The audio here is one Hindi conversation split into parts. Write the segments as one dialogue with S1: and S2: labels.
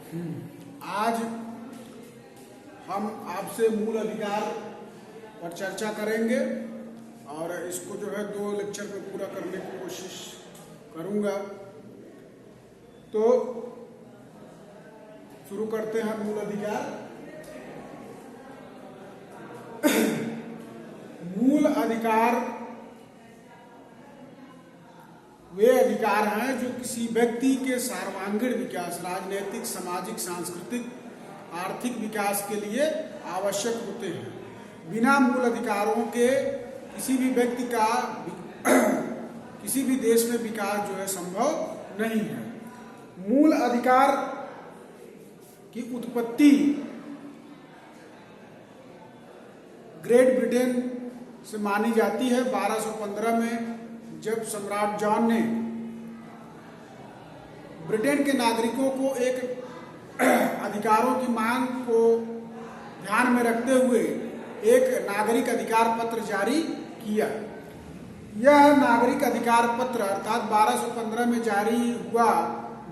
S1: आज हम आपसे मूल अधिकार पर चर्चा करेंगे और इसको जो है 2 लेक्चर में पूरा करने की कोशिश करूंगा। तो शुरू करते हैं मूल अधिकार। मूल अधिकार वे अधिकार हैं जो किसी व्यक्ति के सर्वांगीण विकास, राजनीतिक, सामाजिक, सांस्कृतिक, आर्थिक विकास के लिए आवश्यक होते हैं। बिना मूल अधिकारों के किसी भी व्यक्ति का किसी भी देश में विकास जो है संभव नहीं है। मूल अधिकार की उत्पत्ति ग्रेट ब्रिटेन से मानी जाती है। 1215 में जब सम्राट जॉन ने ब्रिटेन के नागरिकों को एक अधिकारों की मांग को ध्यान में रखते हुए एक नागरिक अधिकार पत्र जारी किया। यह नागरिक अधिकार पत्र अर्थात 1215 में जारी हुआ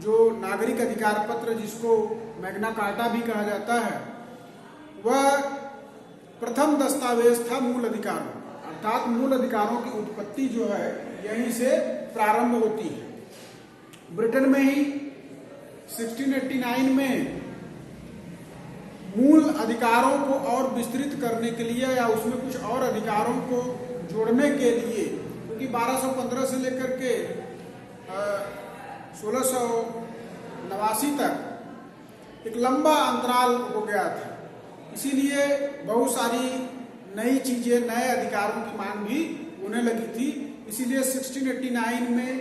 S1: जो नागरिक अधिकार पत्र, जिसको मैग्ना कार्टा भी कहा जाता है, वह प्रथम दस्तावेज था मूल अधिकारों, अर्थात मूल अधिकारों की उत्पत्ति जो है यहीं से प्रारंभ होती है। ब्रिटेन में ही 1689 में मूल अधिकारों को और विस्तृत करने के लिए या उसमें कुछ और अधिकारों को जोड़ने के लिए, क्योंकि 1215 से लेकर के 1689 तक एक लंबा अंतराल हो गया था, इसीलिए बहुत सारी नई चीजें, नए अधिकारों की मांग भी होने लगी थी। इसीलिए 1689 में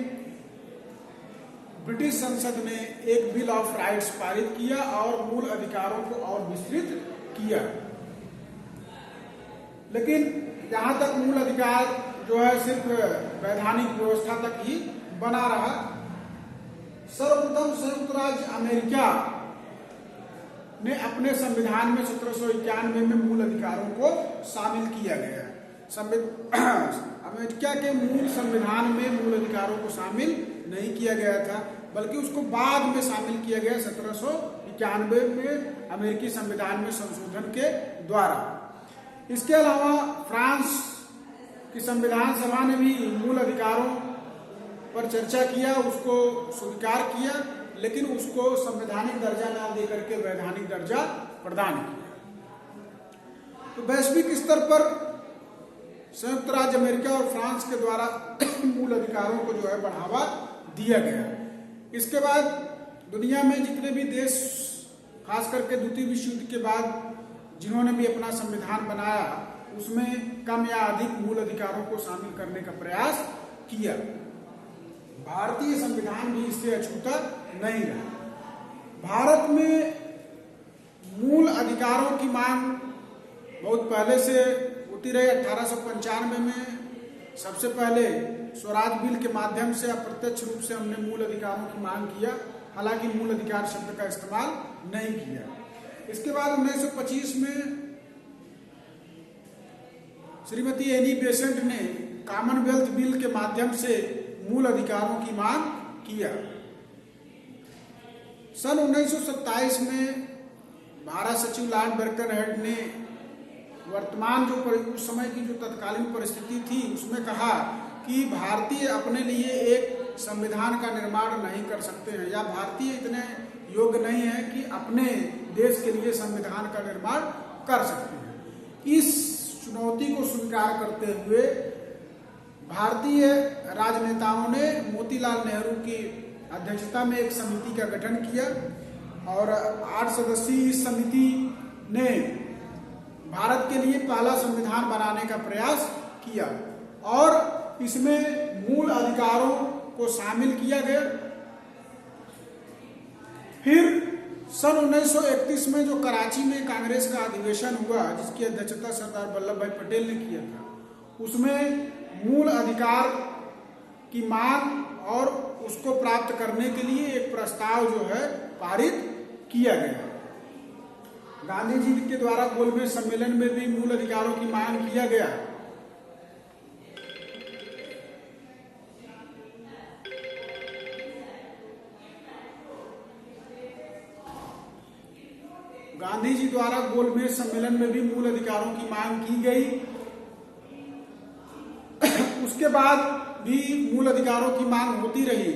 S1: ब्रिटिश संसद ने एक बिल ऑफ राइट्स पारित किया और मूल अधिकारों को और विस्तृत किया। लेकिन यहाँ तक मूल अधिकार जो है सिर्फ वैधानिक व्यवस्था तक ही बना रहा। सर्वप्रथम संयुक्त राज्य अमेरिका ने अपने संविधान में 1791 में मूल अधिकारों को शामिल किया गया। अमेरिका के मूल संविधान में मूल अधिकारों को शामिल नहीं किया गया था, बल्कि उसको बाद में शामिल किया गया 1791 में अमेरिकी संविधान में संशोधन के द्वारा। इसके अलावा फ्रांस की संविधान सभा ने भी मूल अधिकारों पर चर्चा किया, उसको स्वीकार किया, लेकिन उसको संवैधानिक दर्जा न देकर के वैधानिक दर्जा प्रदान किया। तो वैश्विक स्तर पर संयुक्त राज्य अमेरिका और फ्रांस के द्वारा मूल अधिकारों को जो है बढ़ावा दिया गया। इसके बाद दुनिया में जितने भी देश, खास करके द्वितीय विश्व युद्ध के बाद जिन्होंने भी अपना संविधान बनाया, उसमें कम या अधिक मूल अधिकारों को शामिल करने का प्रयास किया। भारतीय संविधान भी इससे अछूता नहीं रहा। भारत में मूल अधिकारों की मांग बहुत पहले से होती रही। 1895 में सबसे पहले स्वराज बिल के माध्यम से अप्रत्यक्ष रूप से हमने मूल अधिकारों की मांग किया, हालांकि मूल अधिकार शब्द का इस्तेमाल नहीं किया। इसके बाद 1925 में श्रीमती एनी बेसेंट ने कॉमनवेल्थ बिल के माध्यम से मूल अधिकारों की मांग किया। सन 1927 में भारत सचिव लॉर्ड बर्कनहेड ने वर्तमान जो उस समय की जो तत्कालीन परिस्थिति थी उसमें कहा कि भारतीय अपने लिए एक संविधान का निर्माण नहीं कर सकते हैं, या भारतीय इतने योग्य नहीं है कि अपने देश के लिए संविधान का निर्माण कर सकते हैं। इस चुनौती को स्वीकार करते हुए भारतीय राजनेताओं ने मोतीलाल नेहरू की अध्यक्षता में एक समिति का गठन किया और 8 सदस्यीय इस समिति ने भारत के लिए पहला संविधान बनाने का प्रयास किया और इसमें मूल अधिकारों को शामिल किया गया। फिर सन 1931 में जो कराची में कांग्रेस का अधिवेशन हुआ, जिसकी अध्यक्षता सरदार वल्लभ भाई पटेल ने किया था, उसमें मूल अधिकार की मांग और उसको प्राप्त करने के लिए एक प्रस्ताव जो है पारित किया गया। गांधी जी के द्वारा गोलमेज सम्मेलन में भी मूल अधिकारों की मांग किया गया। गांधी जी द्वारा गोलमेज सम्मेलन में भी मूल अधिकारों की मांग की गई। उसके बाद भी मूल अधिकारों की मांग होती रही।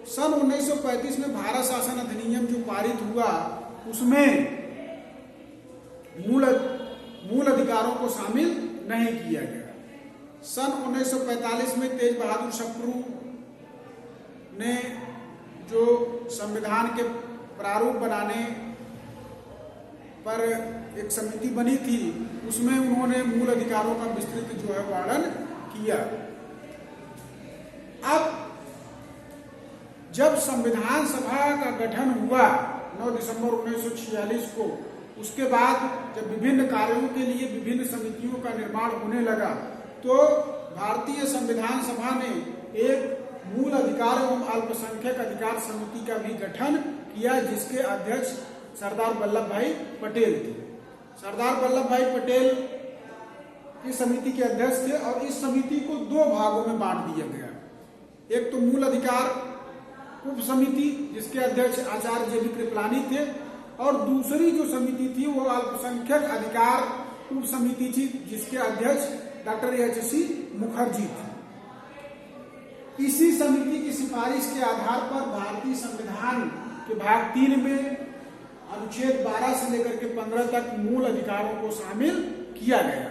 S1: सन 1935 में भारत शासन अधिनियम जो पारित हुआ उसमें मूल अधिकारों को शामिल नहीं किया गया। सन 1945 में तेज बहादुर सप्रू ने जो संविधान के प्रारूप बनाने पर एक समिति बनी थी, उसमें उन्होंने मूल अधिकारों का विस्तृत जो है वर्णन किया। अब जब संविधान सभा का गठन हुआ 9 दिसंबर 1946 को, उसके बाद जब विभिन्न कार्यों के लिए विभिन्न समितियों का निर्माण होने लगा, तो भारतीय संविधान सभा ने एक मूल अधिकार एवं अल्पसंख्यक अधिकार समिति का भी गठन किया, जिसके अध्यक्ष सरदार वल्लभ भाई पटेल थे। सरदार वल्लभ भाई पटेल इस समिति के अध्यक्ष थे और इस समिति को 2 भागों में बांट दिया गया। एक तो मूल अधिकार उप समिति, जिसके अध्यक्ष आचार्य जे बी कृपलानी थे, और दूसरी जो समिति थी वो अल्पसंख्यक अधिकार उप समिति थी, जिसके अध्यक्ष डॉक्टर एच.सी. मुखर्जी थे। इसी समिति की सिफारिश के आधार पर भारतीय संविधान के भाग 3 में अनुच्छेद 12 से लेकर के 15 तक मूल अधिकारों को शामिल किया गया।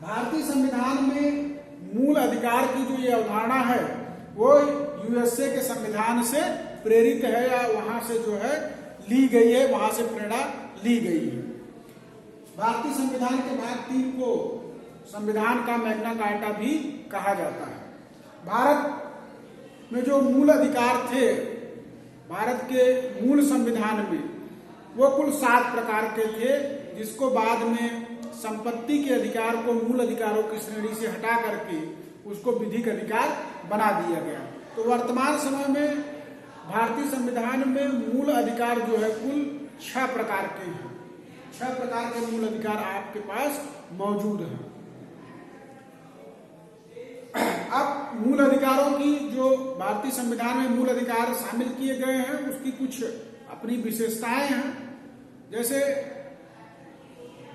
S1: भारतीय संविधान में मूल अधिकार की जो ये अवधारणा है वो यूएसए के संविधान से प्रेरित है, या वहां से जो है ली गई है, वहां से प्रेरणा ली गई है। भारतीय संविधान के भाग 3 को संविधान का मैग्ना कार्टा भी कहा जाता है। भारत में जो मूल अधिकार थे, भारत के मूल संविधान में, वो कुल 7 प्रकार के थे, जिसको बाद में संपत्ति के अधिकार को मूल अधिकारों की श्रेणी से हटा करके उसको विधिक अधिकार बना दिया गया। तो वर्तमान समय में भारतीय संविधान में मूल अधिकार जो है कुल 6 प्रकार के हैं। 6 प्रकार के मूल अधिकार आपके पास मौजूद हैं। अब मूल अधिकारों की जो भारतीय संविधान में मूल अधिकार शामिल किए गए हैं, उसकी कुछ अपनी विशेषताएं हैं। जैसे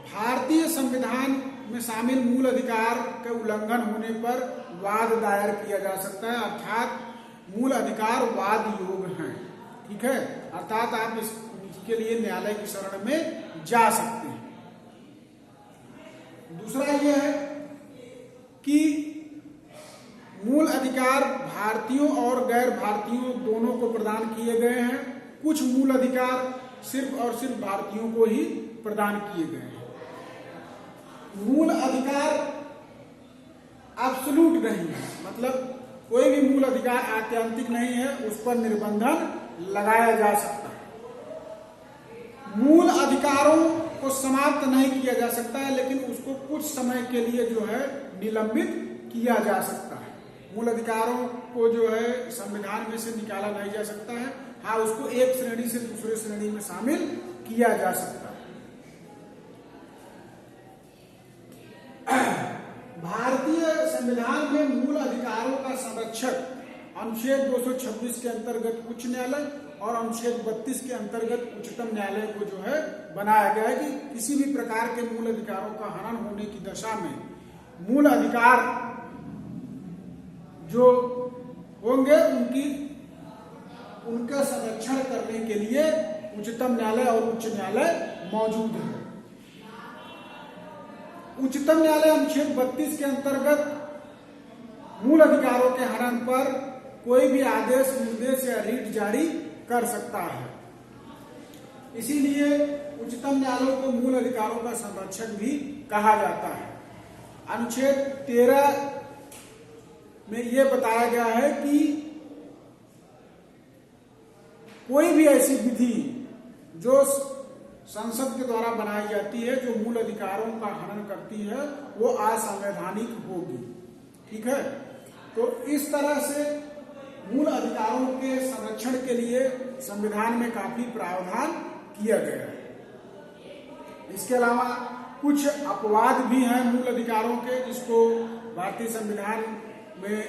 S1: भारतीय संविधान में शामिल मूल अधिकार के उल्लंघन होने पर वाद दायर किया जा सकता है, अर्थात मूल अधिकार वाद योग्य हैं। ठीक है, अर्थात आप इसके लिए न्यायालय की शरण में जा सकते हैं। दूसरा यह है कि मूल अधिकार भारतीयों और गैर भारतीयों दोनों को प्रदान किए गए हैं। कुछ मूल अधिकार सिर्फ और सिर्फ भारतीयों को ही प्रदान किए गए हैं। मूल अधिकार एब्सोल्यूट नहीं है, मतलब कोई भी मूल अधिकार आत्यंतिक नहीं है, उस पर निर्बंधन लगाया जा सकता है। मूल अधिकारों को समाप्त नहीं किया जा सकता है, लेकिन उसको कुछ समय के लिए जो है निलंबित किया जा सकता है। मूल अधिकारों को जो है संविधान में से निकाला नहीं जा सकता है। हाँ, उसको एक श्रेणी से दूसरे श्रेणी में शामिल किया जा सकता है। भारतीय संविधान में मूल अधिकारों का संरक्षक अनुच्छेद 226 के अंतर्गत उच्च न्यायालय और अनुच्छेद 32 के अंतर्गत उच्चतम न्यायालय को जो है बनाया गया है कि किसी भी प्रकार के मूल अधिकारों का हनन होने की दशा में मूल अधिकार जो होंगे उनका संरक्षण करने के लिए उच्चतम न्यायालय और उच्च न्यायालय मौजूद है। उच्चतम न्यायालय अनुच्छेद 32 के अंतर्गत मूल अधिकारों के हनन पर कोई भी आदेश, निर्देश या रीट जारी कर सकता है। इसीलिए उच्चतम न्यायालय को मूल अधिकारों का संरक्षक भी कहा जाता है। अनुच्छेद 13 में यह बताया गया है कि कोई भी ऐसी विधि जो संसद के द्वारा बनाई जाती है जो मूल अधिकारों का हनन करती है वो असंवैधानिक होगी। ठीक है, तो इस तरह से मूल अधिकारों के संरक्षण के लिए संविधान में काफी प्रावधान किया गया है। इसके अलावा कुछ अपवाद भी हैं मूल अधिकारों के, जिसको भारतीय संविधान में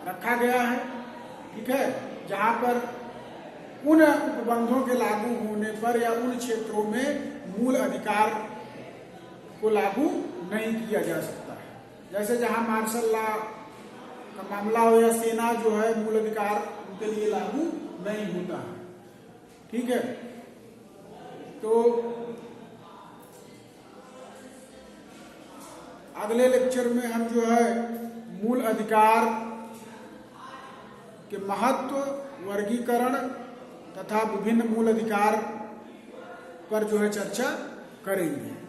S1: रखा गया है। ठीक है, जहां पर उन उपबंधों के लागू होने पर या उन क्षेत्रों में मूल अधिकार को लागू नहीं किया जा सकता है। जैसे जहां मार्शल लॉ का मामला हो या सेना जो है मूल अधिकार उनके लिए लागू नहीं होता है। ठीक है, तो अगले लेक्चर में हम जो है मूल अधिकार के महत्व, वर्गीकरण तथा विभिन्न मूल अधिकार पर जो है चर्चा करेंगे।